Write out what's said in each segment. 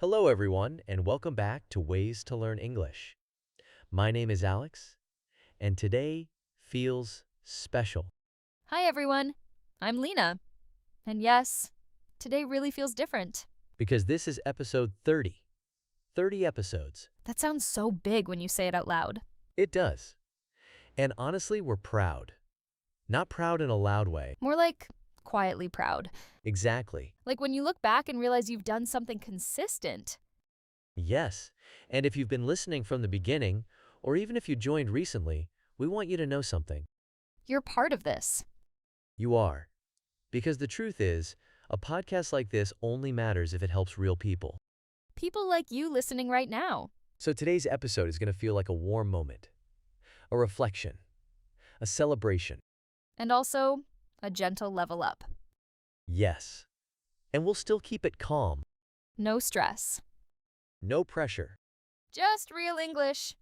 Hello, everyone, and welcome back to Ways to Learn English. My name is Alex, and today feels special Hi everyone, I'm Lena. And yes, today really feels different. because this is episode 30. 30 episodes. That sounds so big when you say it out loud. It does. And honestly, we're proud. Not proud in a loud way. More like quietly proud. Exactly. Like when you look back and realize you've done something consistent. Yes. And if you've been listening from the beginning, or even if you joined recently, we want you to know something. You're part of this. You are. Because the truth is, a podcast like this only matters if it helps real people. People like you listening right now. So today's episode is going to feel like a warm moment, a reflection, a celebration. And also, a gentle level up. Yes. And we'll still keep it calm, No stress. no pressure, Just real English.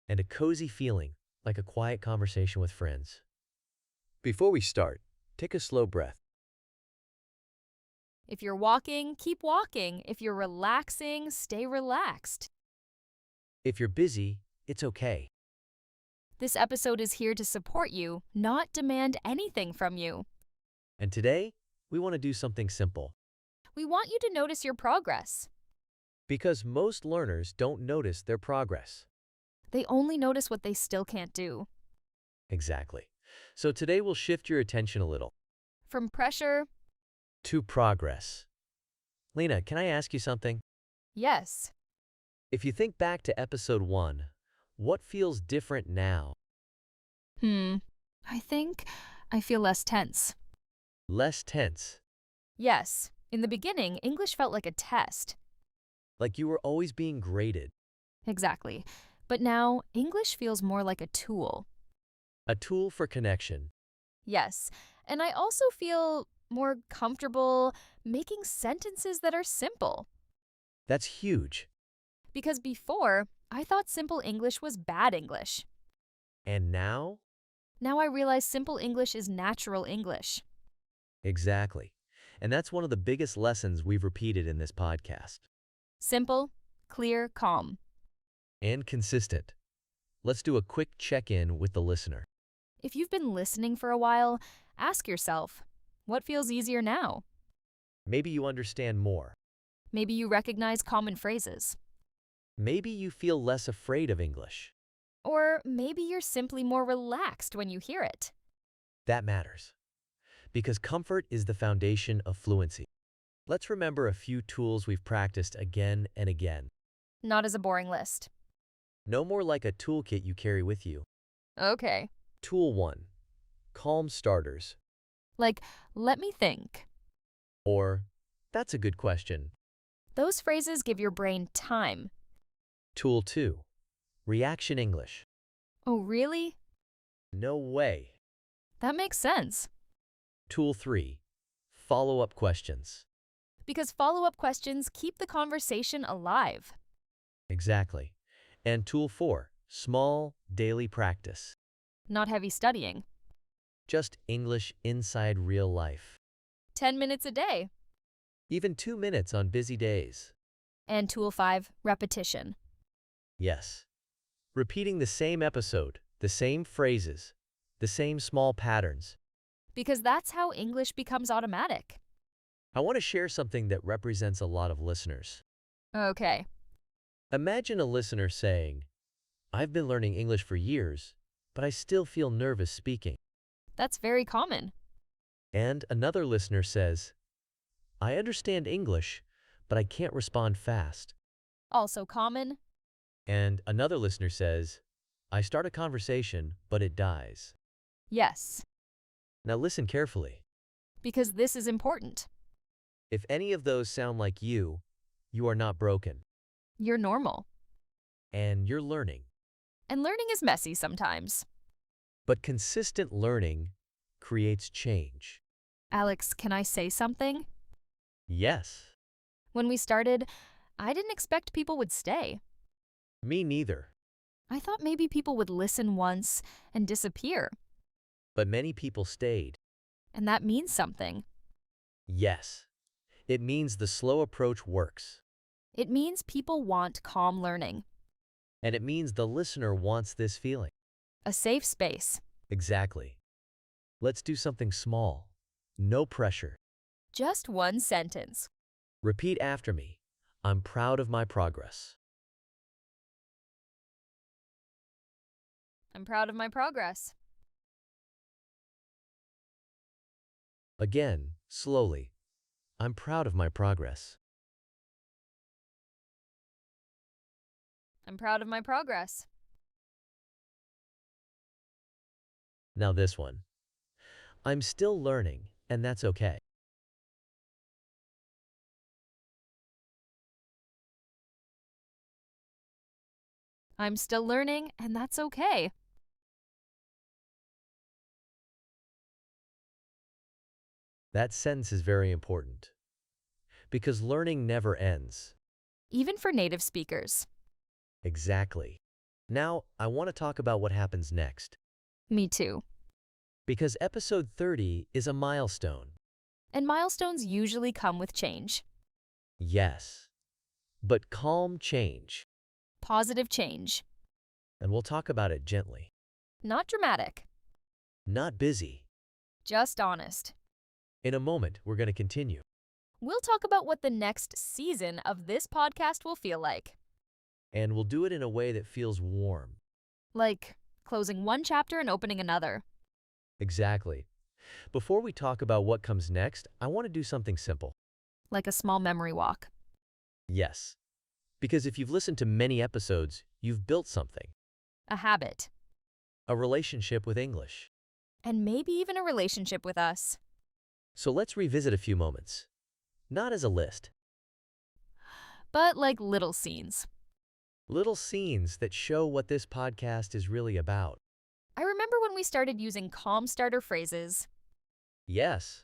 and a cozy feeling like a quiet conversation with friends. Before we start, take a slow breath. If you're walking, keep walking. If you're relaxing, stay relaxed. If you're busy, it's okay. This episode is here to support you, not demand anything from you. And today, we want to do something simple. We want you to notice your progress. Because most learners don't notice their progress. They only notice what they still can't do. Exactly. So today we'll shift your attention a little From pressure, to progress. Lena, can I ask you something? yes. If you think back to episode 1, what feels different now? I think I feel less tense. Less tense, Yes, in the beginning, English felt like a test. like you were always being graded. Exactly. But now, English feels more like a tool. A tool for connection. Yes, and I also feel more comfortable making sentences that are simple. That's huge. Because before, I thought simple English was bad English. And now? Now I realize simple English is natural English. Exactly. And that's one of the biggest lessons we've repeated in this podcast. Simple, clear, calm. And consistent. Let's do a quick check-in with the listener. If you've been listening for a while, ask yourself, what feels easier now? Maybe you understand more. Maybe you recognize common phrases. Maybe you feel less afraid of English. Or maybe you're simply more relaxed when you hear it. That matters. Because comfort is the foundation of fluency. Let's remember a few tools we've practiced again and again. Not as a boring list. No more like a toolkit you carry with you. Okay. Tool 1. Calm starters. Like, let me think. Or, that's a good question. Those phrases give your brain time. Tool 2. Reaction English. Oh, really? No way. That makes sense. Tool 3. Follow-up questions. Because follow-up questions keep the conversation alive. Exactly. And tool 4. Small, daily practice. Not heavy studying. Just English inside real life. 10 minutes a day. Even 2 minutes on busy days. And tool 5, repetition. Yes. Repeating the same episode, the same phrases, the same small patterns. Because that's how English becomes automatic. I want to share something that represents a lot of listeners. Okay. Imagine a listener saying, I've been learning English for years, but I still feel nervous speaking. That's very common. And another listener says, I understand English, but I can't respond fast. Also common. And another listener says, I start a conversation, but it dies. Yes. Now listen carefully. Because this is important. If any of those sound like you are not broken. You're normal. And you're learning. And learning is messy sometimes. But consistent learning creates change. Alex, can I say something? Yes. When we started, I didn't expect people would stay. Me neither. I thought maybe people would listen once and disappear. But many people stayed. And that means something. Yes. It means the slow approach works. It means people want calm learning, And it means the listener wants this feeling. a safe space. Exactly. Let's do something small. No pressure. Just one sentence. Repeat after me. I'm proud of my progress. I'm proud of my progress. Again, slowly. I'm proud of my progress. I'm proud of my progress. Now this one. I'm still learning, and that's okay. I'm still learning, and that's okay. That sentence is very important because learning never ends. Even for native speakers. Exactly. Now, I want to talk about what happens next Me too. because episode 30 is a milestone. And milestones usually come with change. Yes, but calm change, Positive change. and we'll talk about it gently. Not dramatic. Not busy. Just honest. In a moment, we're going to continue. We'll talk about what the next season of this podcast will feel like. And we'll do it in a way that feels warm. Like closing one chapter and opening another. Exactly. Before we talk about what comes next, I want to do something simple. Like a small memory walk. Yes. Because if you've listened to many episodes, you've built something. A habit. A relationship with English. And maybe even a relationship with us. So let's revisit a few moments. Not as a list. But like little scenes. Little scenes that show what this podcast is really about. I remember when we started using calm starter phrases. Yes.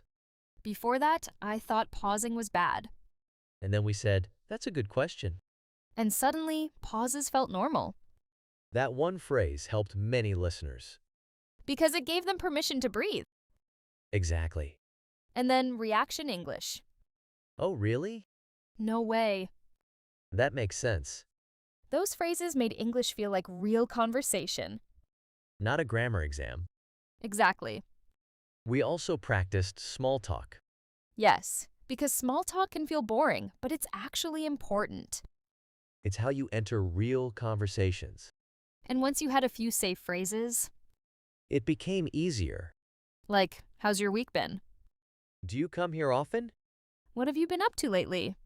Before that, I thought pausing was bad. And then we said, that's a good question. And suddenly, pauses felt normal. That one phrase helped many listeners. Because it gave them permission to breathe. Exactly. And then reaction English. Oh, really? No way. That makes sense. Those phrases made English feel like real conversation. Not a grammar exam. Exactly. We also practiced small talk. Yes, because small talk can feel boring, but it's actually important. It's how you enter real conversations. And once you had a few safe phrases, It became easier. like, how's your week been? Do you come here often? What have you been up to lately?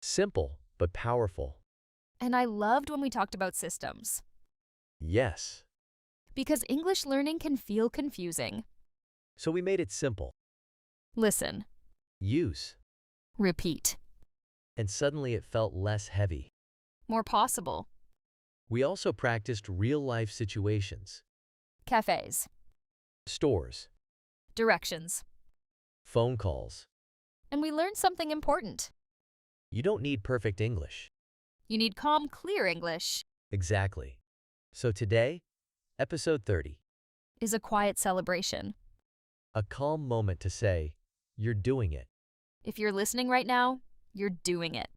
Simple, but powerful. And I loved when we talked about systems. Yes. Because English learning can feel confusing. So we made it simple. Listen, Use. repeat, And suddenly it felt less heavy. more possible. We also practiced real-life situations. Cafes, Stores. directions. Phone calls. And we learned something important. You don't need perfect English. You need calm, clear English. Exactly. So today, episode 30. Is a quiet celebration. A calm moment to say, you're doing it. If you're listening right now, you're doing it.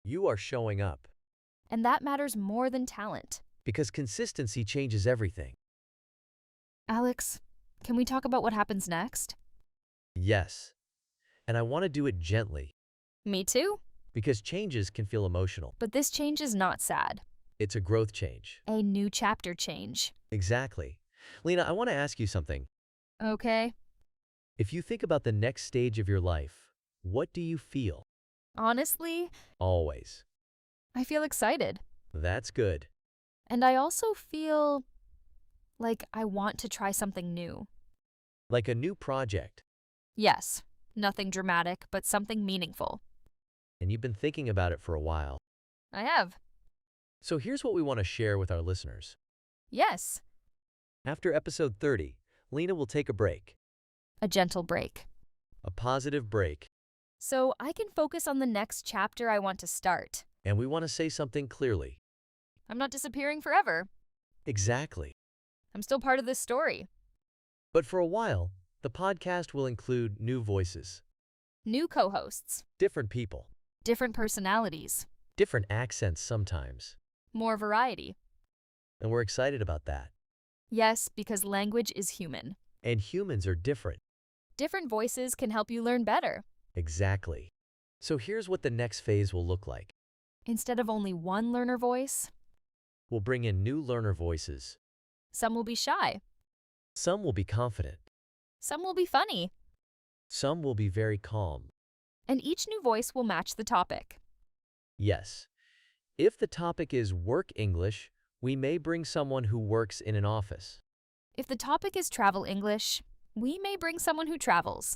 You are showing up. And that matters more than talent. Because consistency changes everything. Alex, can we talk about what happens next? Yes. And I want to do it gently. Me too. Because changes can feel emotional. But this change is not sad. It's a growth change. A new chapter change. Exactly. Lena, I want to ask you something. Okay. If you think about the next stage of your life, what do you feel? Honestly, Always. I feel excited. That's good. And I also feel like I want to try something new. Like a new project. Yes, nothing dramatic, but something meaningful. And you've been thinking about it for a while. I have. So here's what we want to share with our listeners. Yes, After episode 30, Lena will take a break. a gentle break. A positive break. So I can focus on the next chapter I want to start. And we want to say something clearly. I'm not disappearing forever. Exactly. I'm still part of this story. But for a while, the podcast will include new voices, New co-hosts, different people, different personalities. different accents sometimes, more variety. and we're excited about that. Yes, because language is human. And humans are different. Different voices can help you learn better. Exactly. So here's what the next phase will look like. Instead of only one learner voice, We'll bring in new learner voices. some will be shy, Some will be confident. some will be funny, Some will be very calm. and each new voice will match the topic. Yes. If the topic is work English, we may bring someone who works in an office. If the topic is travel English, we may bring someone who travels.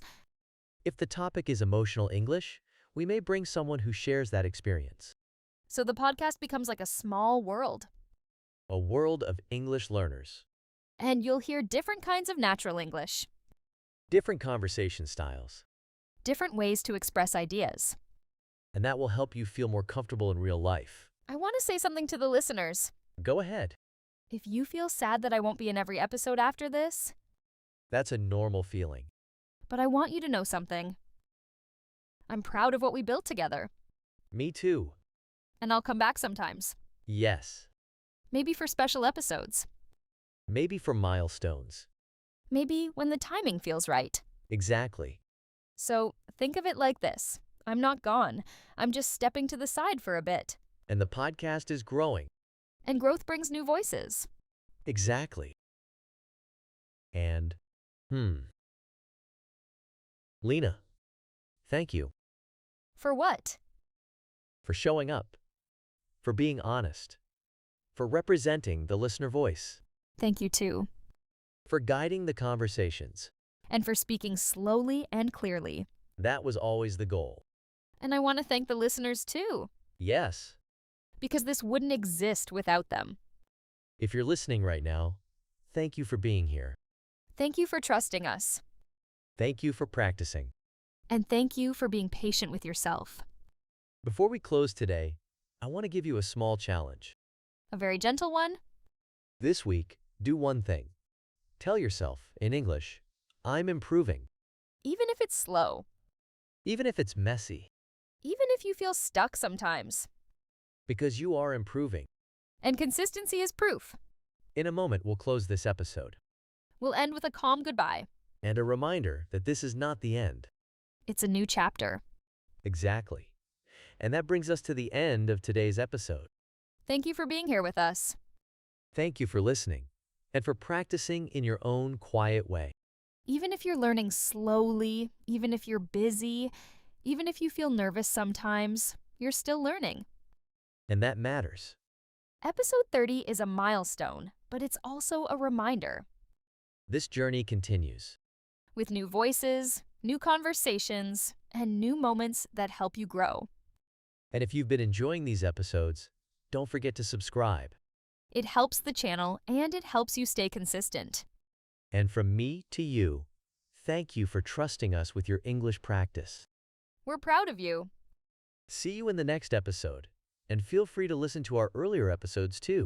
If the topic is emotional English, we may bring someone who shares that experience. So the podcast becomes like a small world. A world of English learners. And you'll hear different kinds of natural English, Different conversation styles. different ways to express ideas. And that will help you feel more comfortable in real life. I want to say something to the listeners. Go ahead. If you feel sad that I won't be in every episode after this, That's a normal feeling. but I want you to know something. I'm proud of what we built together, Me too. and I'll come back sometimes. Yes. Maybe for special episodes. Maybe for milestones. Maybe when the timing feels right. Exactly. So think of it like this. I'm not gone. I'm just stepping to the side for a bit. And the podcast is growing. And growth brings new voices. Exactly. And, Lena, thank you For what? for showing up, for being honest, for representing the listener voice, Thank you too. for guiding the conversations. And for speaking slowly and clearly. That was always the goal. And I want to thank the listeners too, Yes. because this wouldn't exist without them. If you're listening right now, thank you for being here. Thank you for trusting us. Thank you for practicing. And thank you for being patient with yourself. Before we close today, I want to give you a small challenge. A very gentle one. This week, do one thing. Tell yourself, in English, I'm improving. Even if it's slow. Even if it's messy. Even if you feel stuck sometimes. Because you are improving. And consistency is proof. In a moment, we'll close this episode. We'll end with a calm goodbye. And a reminder that this is not the end. It's a new chapter. Exactly. And that brings us to the end of today's episode. Thank you for being here with us. Thank you for listening and for practicing in your own quiet way. Even if you're learning slowly, even if you're busy, even if you feel nervous sometimes, you're still learning. And that matters. Episode 30 is a milestone, but it's also a reminder. This journey continues. With new voices, new conversations, and new moments that help you grow. And if you've been enjoying these episodes, don't forget to subscribe. It helps the channel and it helps you stay consistent. And from me to you, thank you for trusting us with your English practice. We're proud of you. See you in the next episode, and feel free to listen to our earlier episodes too.